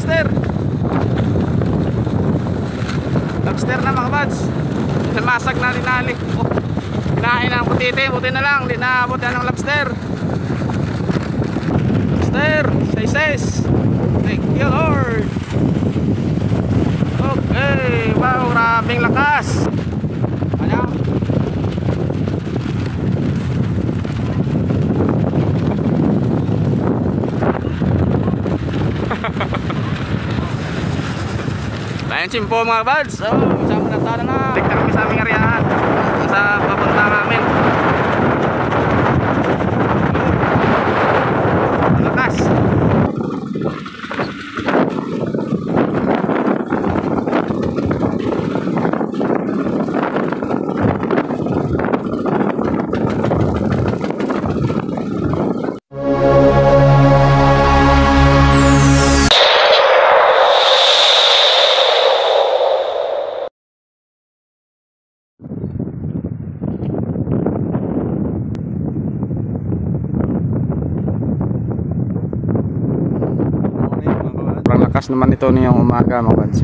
lobster. Lobster na mga buds. Namasag na linali. Oh, kinain ng putiti. Buti na lang, di naabot yan ng lobster. Lobster, sizes. Thank you Lord. Okay, wow, maraming lakas. Ano? Layan simpo mga buds. So, kasama na tayo na. Tignan kami sa aming ariyahan. Sa papunta namin. Ang lakas. Sobrang lakas naman ito niyong umaga mga buds.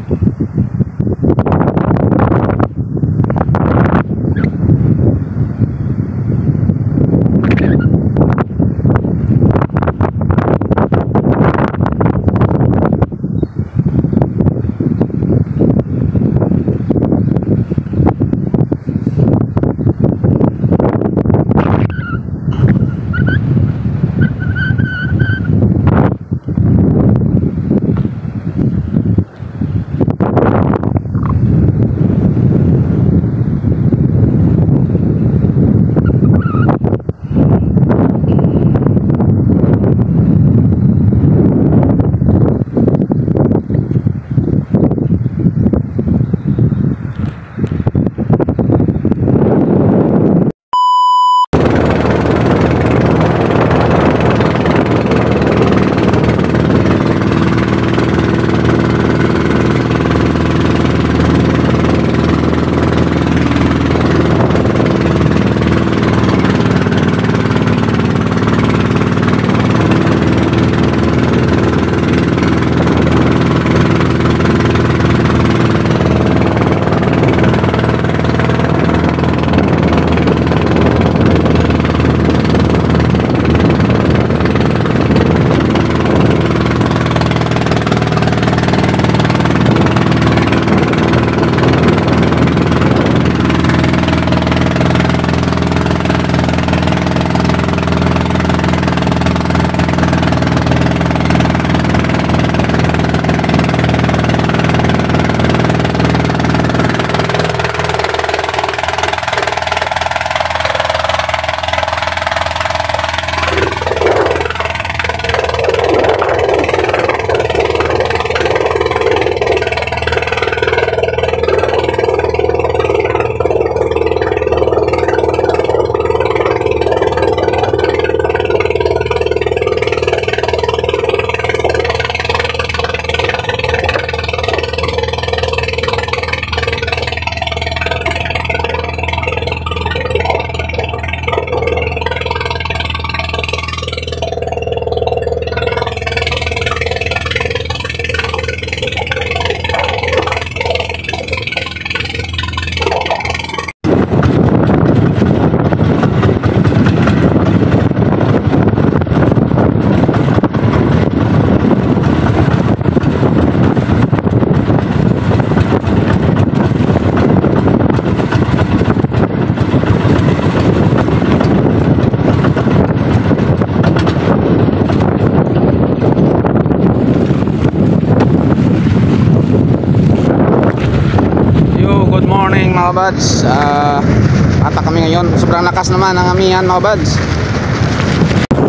Mga buds, atak kami ngayon. Sobrang lakas naman ang amihan mga buds.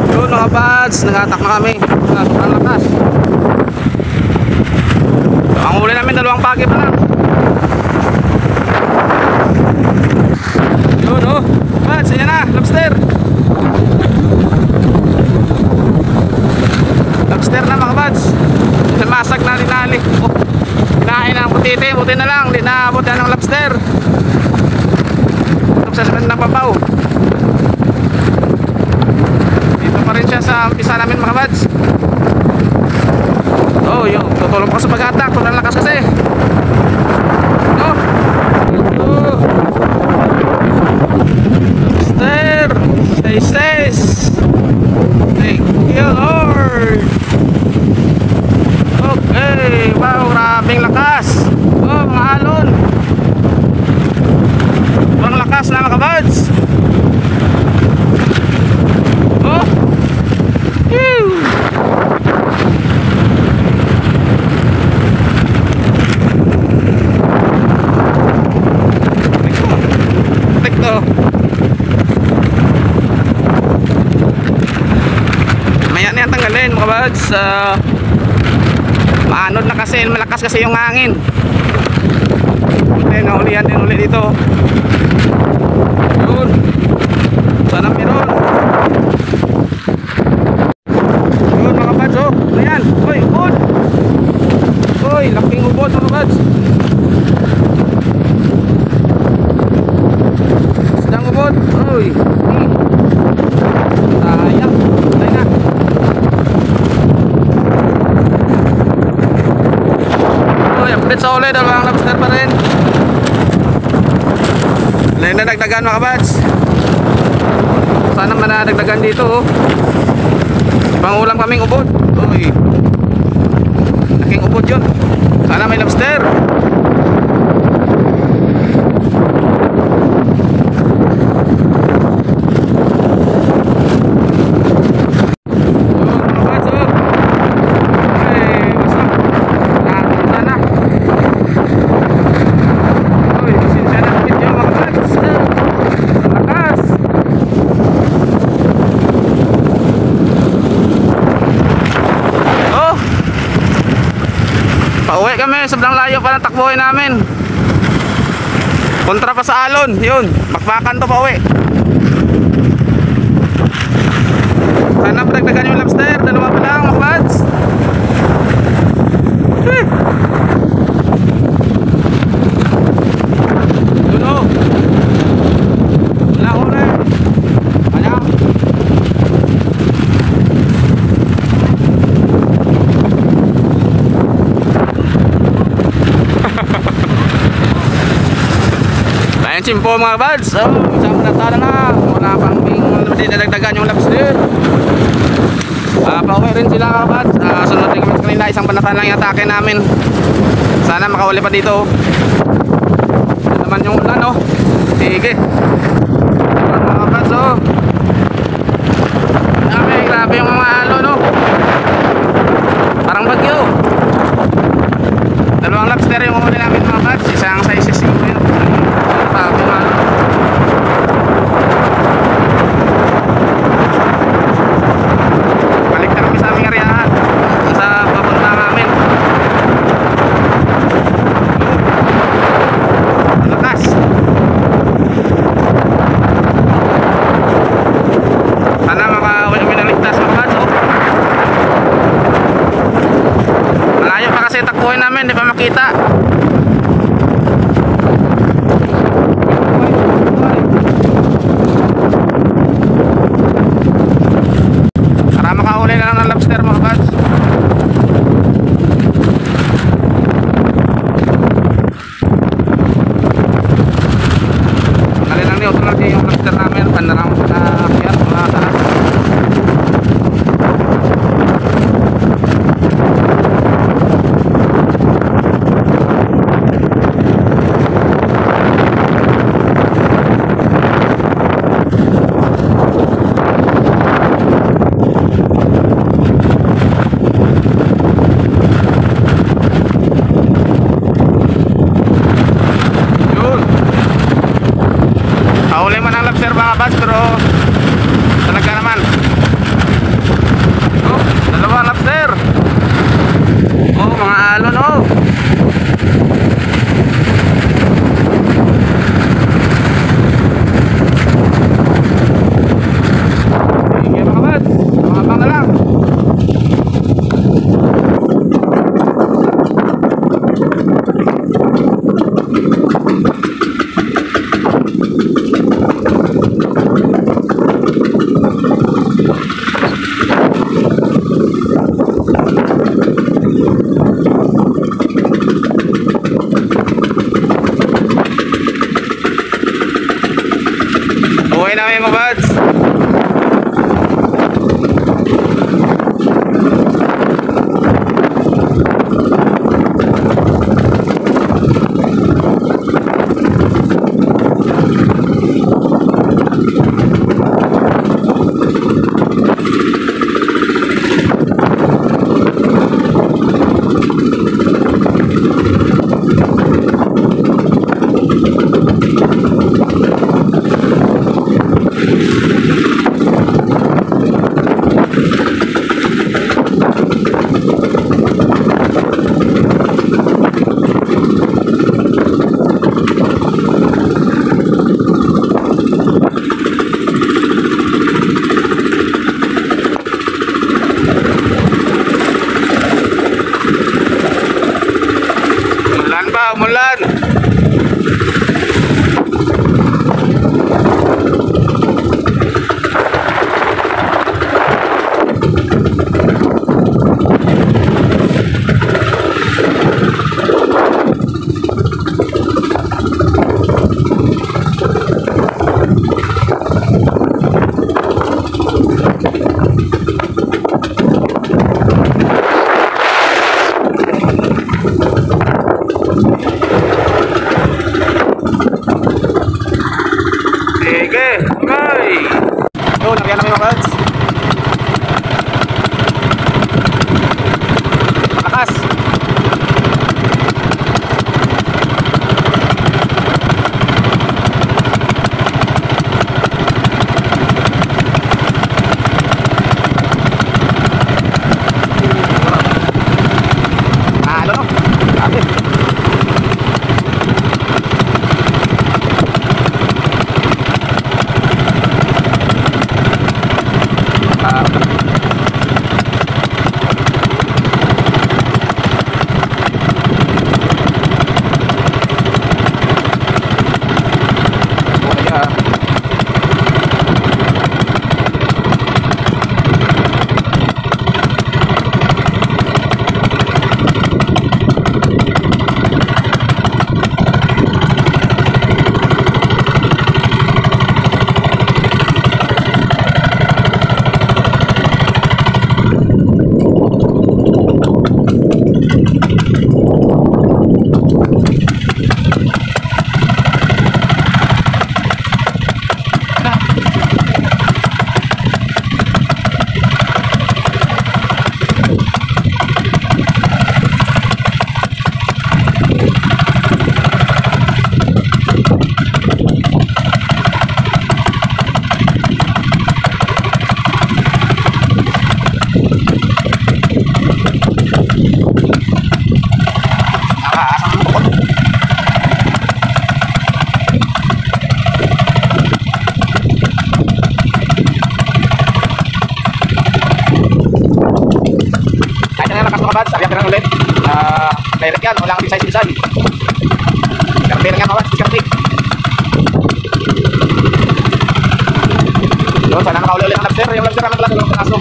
Yun mga buds, nag-atak na kami. Sobrang lakas. So, ang huli namin 2 pagi pa lang. Yun oh, buds, ayan na, lobster. Lobster na mga buds. Namasag na linali. Oh, kinain ng putiti. Buti na lang, di naabot yan ng lobster. Sa nababaw. Dito pa rin siya sa umpisa namin mga buds. Oh, yun. Tutulong pa sa pag-attack. Sobrang lakas kasi. No? Oh. Lobster. Stay safe. Thank you, Lord. Okay. Wow, grabing lakas. Oh, mga alon. Sobrang lakas na mga kabads. Oh. Phew. Ito. Maya na yan tanggalin mga kabads. Maanod na kasi, malakas kasi yung hangin. Okay, naulihan din ulit dito. Yun. Sana meron. Yun mga kabads, oh. Ano yan? Uy, ubod. Uy, laking ubod mga kabads. Sedang ubod. Uy. Sayang. Patay na. Uy, update sa ulit. Dalawang lobster pa rin. Lain na dagdagan mga kabads. Sana manadagdagan dito, oh. Ibang ulam kaming ubod. Uy. Laking ubod yun. Sana may lobster. Pauwi kami, sobrang layo pa ng takbuhin namin. Kontra pa sa alon, yun. Bakbakan to pauwi. Sana padagdagan yung lobster, dalawa pa lang mga kabads. Yun o. Wala huli. Wala. Ayan simpo mga buds. So, isang natala na. Wala pang dinadagdagan yung lobster. Pauwi rin sila mga buds. Sunod din kami sa kanila. Isang panatan lang yung atake namin. Sana makahuli pa dito. Ito naman yung ulan, oh. Sige. Ayan mga buds, oh. Grabe yung mga alon, oh. Parang bagyo. Dalawang lobster yung umuli namin mga buds. Isang sizes yung yun. Grabe mga alon. Balik na kami sa aming ariyahan. Sa papunta namin. Lakas. Sana makauwi kami ng ligtas mga buds, oh. Malayo pa kasi takbuhin namin, di pa makita. Para makahuli na lang ng lobster mga buds. Kali lang niyo, tulad yung lobster namin, pandarang na akyat, mga taas. Huli man ang lobster mga buds, pero talaga naman. Oh, dalawang lobster. Oh, mga alon, oh. Sige mga buds, mga bang na lang. kami mga buds. Umulan. Sige, okay. Yun, nakyan namin mga buds. Malakas. Ano no? Grabe. Ulit. Direct yan, walang bisay-bisay. Diskarte lang yan, kawan, diskarte. Doon, sana nakauli ulit ang lobster. Yung lobster naman talaga ng aso.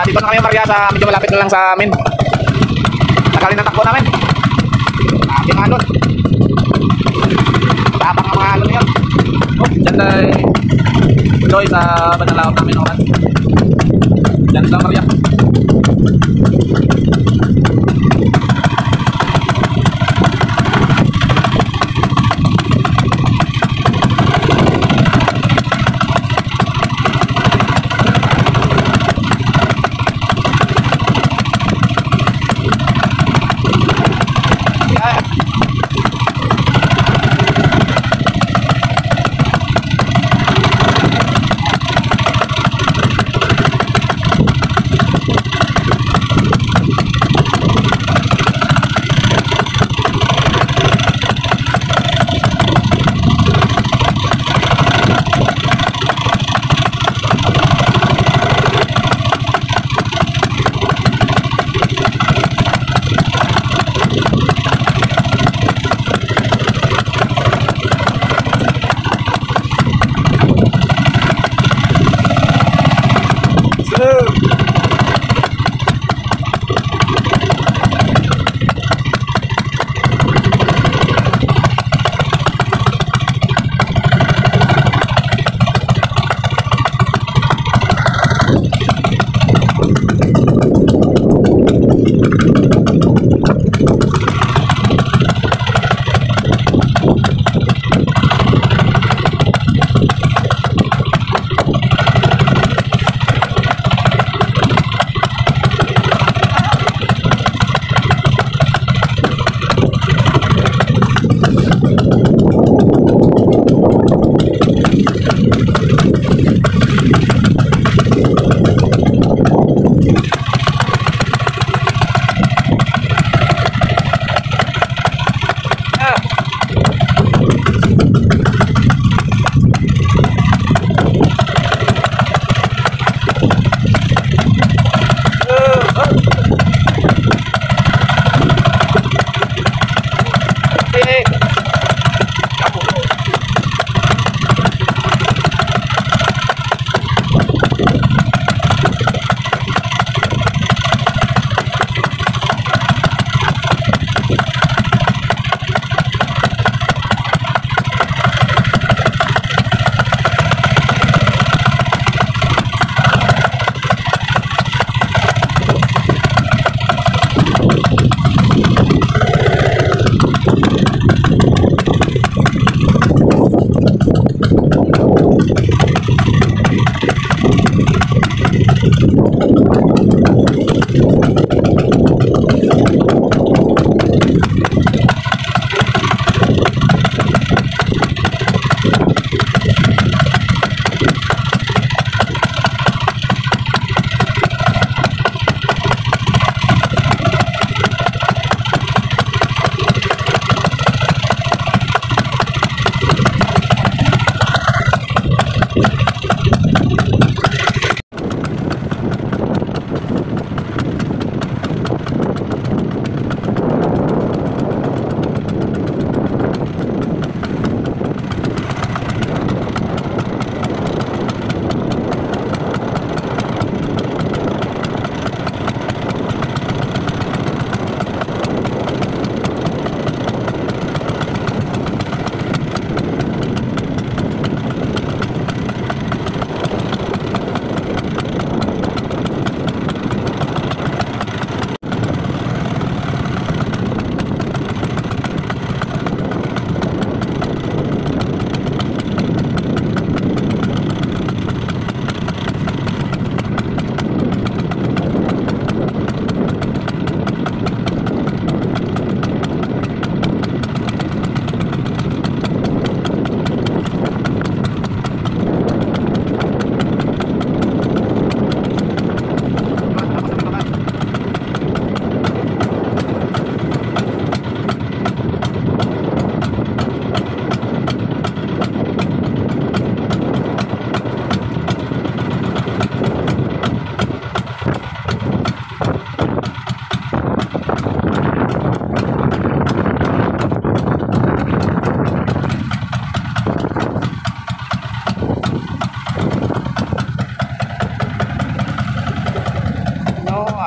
Dito na kami Maria sa medyo malapit na lang sa amin. Nakalin ang takbo namin. Yung alon. Tapang ang mga alon yun. Diyan tayo tuloy sa banalaot namin. Diyan sa Maria.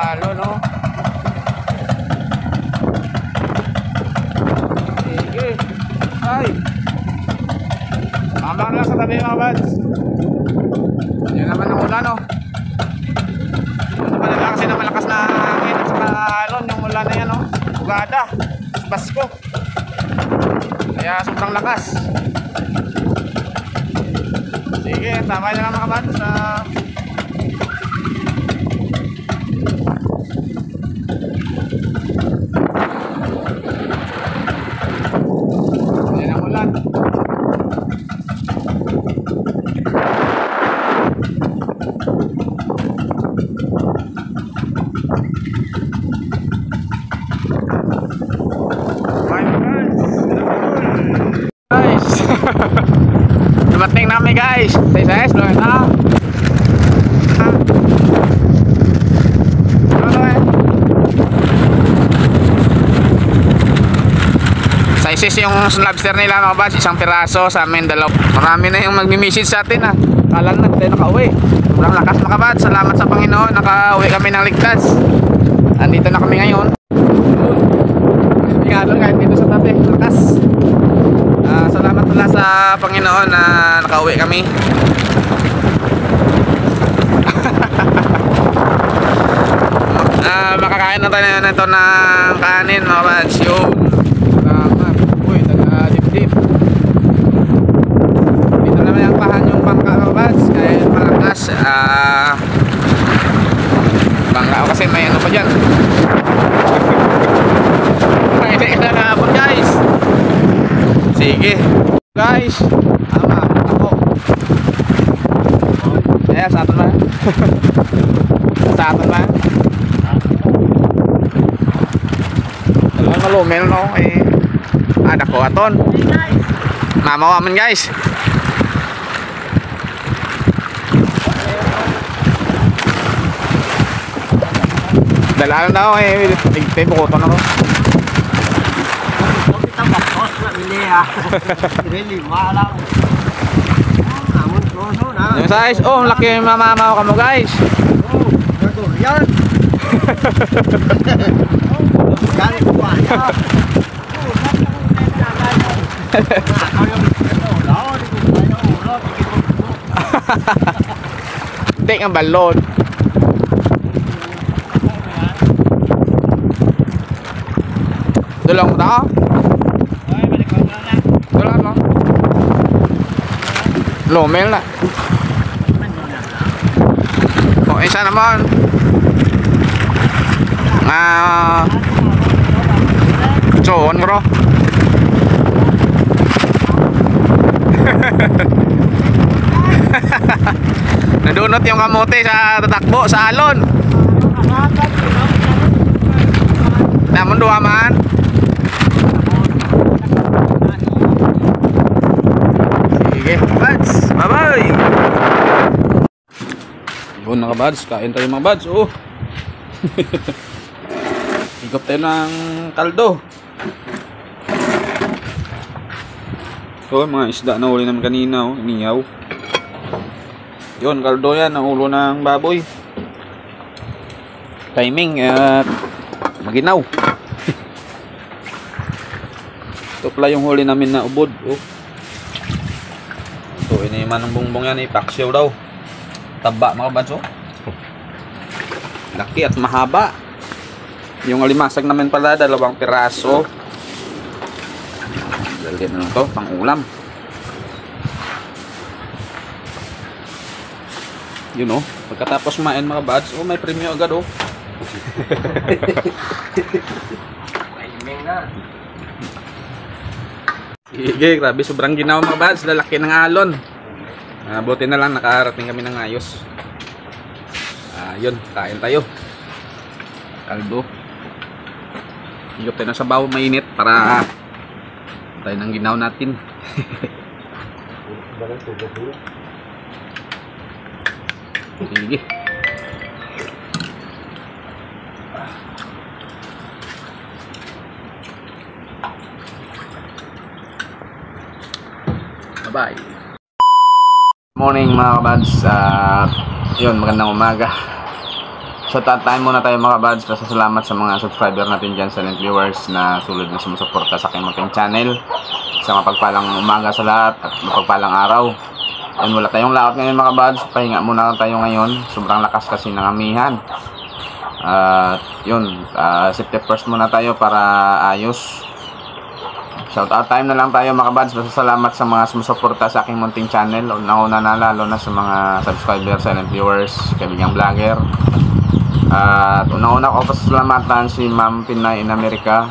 alon, no? Sige. Ay. Mama lang sa tabi mga buds. Yan naman ang ulan, no? Ito pala kasi na malakas na hangin at saka alon yung ulan na yan, no? Bugada. Basko. Kaya sobrang lakas. Sige, tama na lang mga buds. Yan ang ulan. Guys, dumating namin guys. Size doon na. Sizes yung lobster nila mga buds, isang piraso sa amin dalaw. Marami na yung magmi-message sa atin Kala na tayo nakauwi. Sobrang lakas mga buds. Salamat sa Panginoon, nakauwi kami ng ligtas. Andito na kami ngayon. Tingalo kahit dito sa tabi, lakas. Salamat pala sa Panginoon na nakauwi kami. Makakain na tayo nito ng kanin mga buds. Yung uy, taga-dip-dip. Dito naman yung pahan yung bangka mga buds. Kaya yung malakas. Bangka kasi may ano pa dyan. Hindi ka na kapon guys. Sige guys, tama ako. Ayan, sa atin ba? Sa atin ba? Dalawang malumel no anak ko aton. Mamawa man guys. Dalaan na ako tigtay bukoton ako. Yung size, laki yung mamamaw ka mo guys. Yan. Tek ang balon. Dulang mo ta? Dulang mo? Lomel na. Isa naman. Soon bro. Nadunot yung kamote sa tatakbo sa alon. Namun dua man. Sige, buds. Bye-bye. Yun mga buds, kain tayo mga buds. Higop tayo ng kaldo. Mga isda na uli naman kanina, inihaw. Yun, kaldo yan, ang ulo ng baboy. Timing at maginaw. Ito pala yung huli namin na ubod. Ito, iniman ng bongbong yan, paksyaw daw. Taba mga buds. Laki at mahaba. Yung alimasag namin pala, 2 piraso. Dalhin na lang to, pang ulam. Yun pagkatapos kumain mga buds, may premyo agad Sige, grabe, sobrang ginawa mga buds, lalaki ng alon. Buti na lang nakarating kami ng ayos. Yun, kain tayo. Kaldo. Higop tayo ng sabaw, mainit para tayo ng ginaw natin. Sige. Bye-bye. Morning mga kabads. Yun, magandang umaga. So time muna tayo mga buds. Pasasalamat sa mga subscriber natin dyan, silent viewers na sulod na sumusuporta sa aking munting channel. Sa mapagpalang umaga sa lahat at mapagpalang araw. And wala tayong laot ngayon mga buds. Pahinga muna tayo ngayon. Sobrang lakas kasi ng amihan. Safety first muna tayo para ayos. Shout out time na lang tayo mga buds. Pasasalamat sa mga sumusuporta sa aking munting channel. Nauna na lalo na sa mga subscriber, silent viewers, kaibigang vlogger. At una-una ko pasasalamatan si Ma'am Pinay in America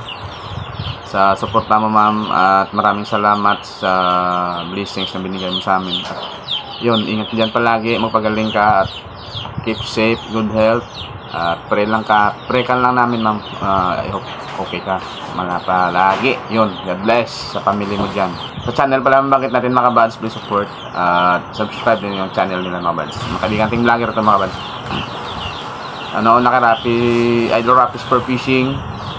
sa suporta mo ma'am, at maraming salamat sa blessings na binigay mo sa amin. At yun, ingat dyan palagi, magpagaling ka at keep safe, good health. At pray ka lang namin ma'am. I hope okay ka mga palagi. Yun, God bless sa family mo dyan. Sa channel pala bakit natin mga buds, please support at subscribe din yung channel nila mga buds. Makaibigan ting vlogger ito mga buds. Una kay Rapi, Idol Rapi Spur Fishing.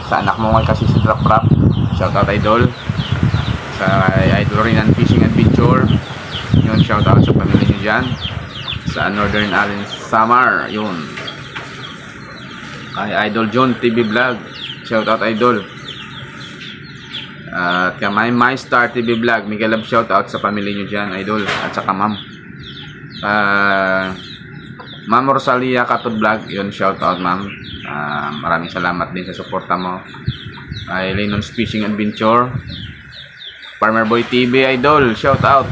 Sa anak mo kasi si Drop Rap. Shout out Idol. Sa Idol Rinan Fishing Adventure. Yun, shout out sa pamilya nyo dyan. Sa Northern Allen Samar. Yun. Ay Idol John TV Vlog. Shout out Idol. At kamay My Star TV Vlog. Miguel Love shout out sa pamilya nyo dyan Idol. At saka ma'am. Ma'am Rosalia Katod Vlog, yun, shout out ma'am. Maraming salamat din sa suporta mo. Ay Lenon's Fishing Adventure. Farmer Boy TV Idol, shout out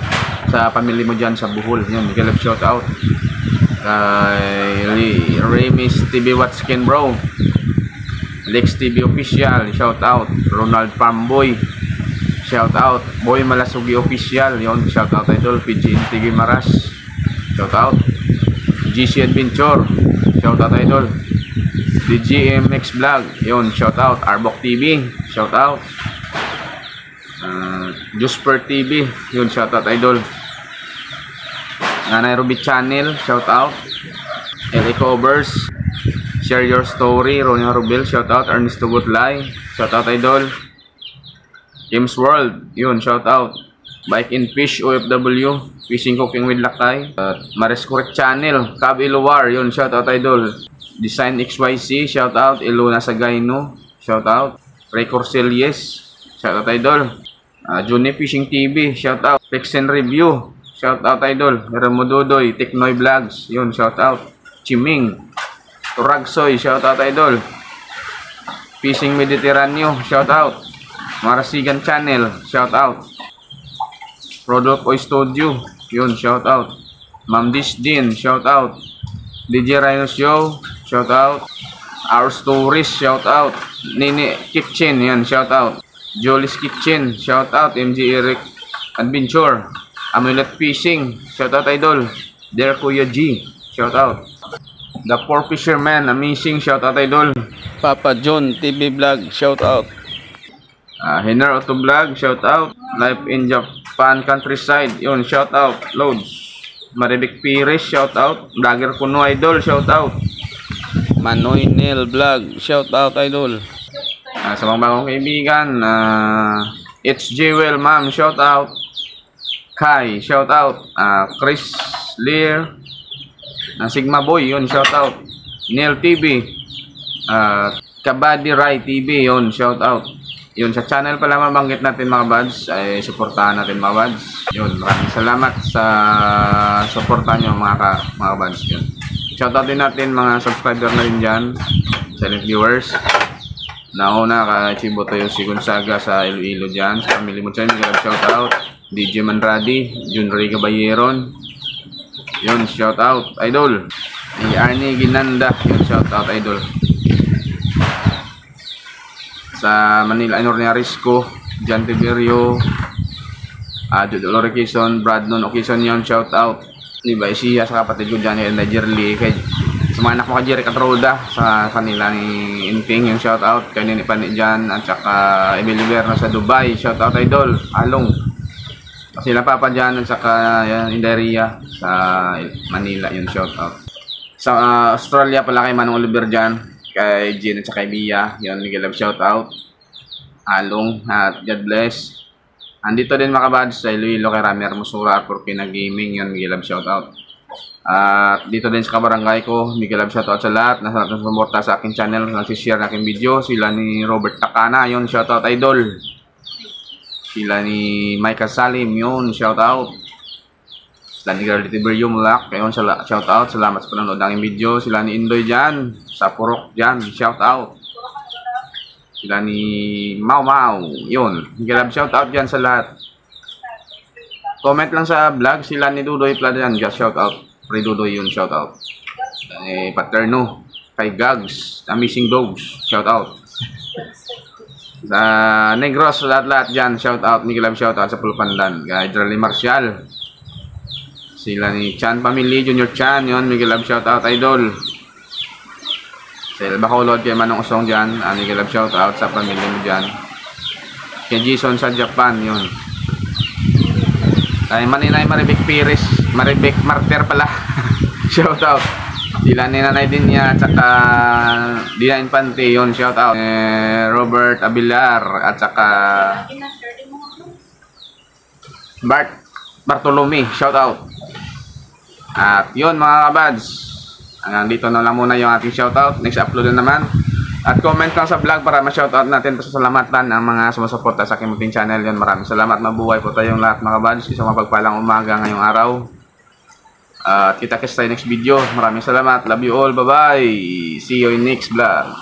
sa pamilya mo dyan sa Bohol. Yun, Miguel Love shout out. Kay Remis TV Watskin Bro. Lex TV Official, shout out. Ronald Farmboy, shout out. Boy Malasugi Official, yun, shout out Idol. PGN TV Maras, shout out. GC Adventure, shout out Idol. DGMX Vlog, yun, shout out. Arbok TV, shout out. Jusper TV, yun, shout out Idol. Nanay Ruby Channel, shout out. LA Covers, Share Your Story, Ronya Rubel, shout out. Ernesto Gutlay, shout out Idol. James World, yun, shout out. Bike and Fish OFW, Fishing Cooking with Lakay. Maris Correct Channel, Cab Iluwar, yun, shout out Idol. Design XYC, shout out. Ilona Sagayno, shout out. Ray Corselies, shout out Idol. Juni Fishing TV, shout out. Pixen Review, shout out Idol. Remo Dudoy, Teknoy Vlogs, yun, shout out. Chiming Turagsoy, shout out Idol. Fishing Mediterranean, shout out. Marasigan Channel, shout out. Product Oil Studio, yun, shout out. Ma'am Disdin, shout out. DJ Rhino Show, shout out. Our Stories, shout out. Nini Kitchen, yan, shout out. Jolly's Kitchen, shout out. MG Eric Adventure. Amulet Fishing, shout out Idol. Der Kuya G, shout out. The Poor Fisherman, amazing, shout out Idol. Papa John TV Vlog, shout out. Hiner Auto Vlog, shout out. Life in Japan Countryside, yun, shout out. Loads. Maribik Pires, shout out. Vlogger Kuno Idol, shout out. Manoy Neil Vlog, shout out Idol. Sa mga bagong kaibigan, It's Jewel Ma'am, shout out. Kai, shout out. Chris Lear, Sigma Boy, yun, shout out. Neil TV, Kabady Rai TV, yun, shout out. Yun, sa channel pala mabanggit natin mga buds, ay suportahan natin mga buds. Yun, maraming salamat sa suporta nyo mga buds. Yun. Shoutout din natin mga subscriber na rin dyan, silent viewers. Nauna ka Chibo Toyo si Gonzaga sa Iloilo dyan, sa family mo dyan, shoutout. DJ Manradi, Jun Riga Bayeron. Yun, shoutout Idol. Arnie Ginanda, yun, shoutout Idol. Sa Manila, Anornia Risco, Jan Tiberio, Jodolo Requison, Bradnon Occasion, yun, shout out. Diba, siya sa kapatid ko dyan, yung Jerly, kay sa mga anak mo ka Jerry Catroda, sa kanila ni Inting, yung shout out, kay Nini Pani dyan, at saka Emily Berno sa Dubai, shout out Idol, Along. Sila papa dyan, at saka Indaria sa Manila, yung shout out. Sa Australia pala kay Manong Oliver dyan, kay Jean at saka kay Bia, yun, Miguel Love shout out. Along at God bless. Andito din mga buds sa Iloilo kay Rami Hermosura for Pina Gaming, yun, Miguel Love shout out. At dito din sa kabarangay ko, Miguel Love shoutout sa lahat na sumuporta sa aking channel, nagsishare ng aking video. Sila ni Robert Takana, yun, shoutout idol. Sila ni Micah Salim, yun, shoutout. Sila ni Girl Tiberio Mulak, yun, shoutout. Salamat sa panonood ng aking video. Sila ni Indoy dyan, sa Purok dyan, shoutout. Sila ni Mau Mau, yun, Miguel Love shoutout dyan sa lahat. Comment lang sa vlog, sila ni Dudoy Plada dyan, just shoutout. Pre Dudoy yun, shoutout. Paterno, kay Gags, Amazing Dogs, shoutout. Sa Negros, lahat-lahat dyan, shoutout. Miguel Love shoutout sa Pulpandan. Kay Drali Marcial. Sila ni Chan Family, Junior Chan, yun, Miguel Love shoutout, idol. Sa El Bacolod, kay Manong Usong dyan, Miguel Love shoutout sa pamilya mo dyan. Kay Jason sa Japan, yun. Kay Maninay Maribek Pires, Maribek Marter pala. Shoutout. Sila ni Nanay din niya at saka Dina Infante, yun, shoutout. Robert Abilar at saka Bart Bartolome, shoutout. At yun mga kabads, hanggang dito na lang muna yung ating shoutout. Next upload na naman. At comment lang sa vlog para ma-shoutout natin. Pasasalamatan ang mga sumusuporta sa aking munting channel. Yun, maraming salamat. Mabuhay po tayong lahat mga kabads. Isang mapagpalang umaga ngayong araw. Kita-kits tayo next video. Maraming salamat. Love you all. Bye-bye. See you in next vlog.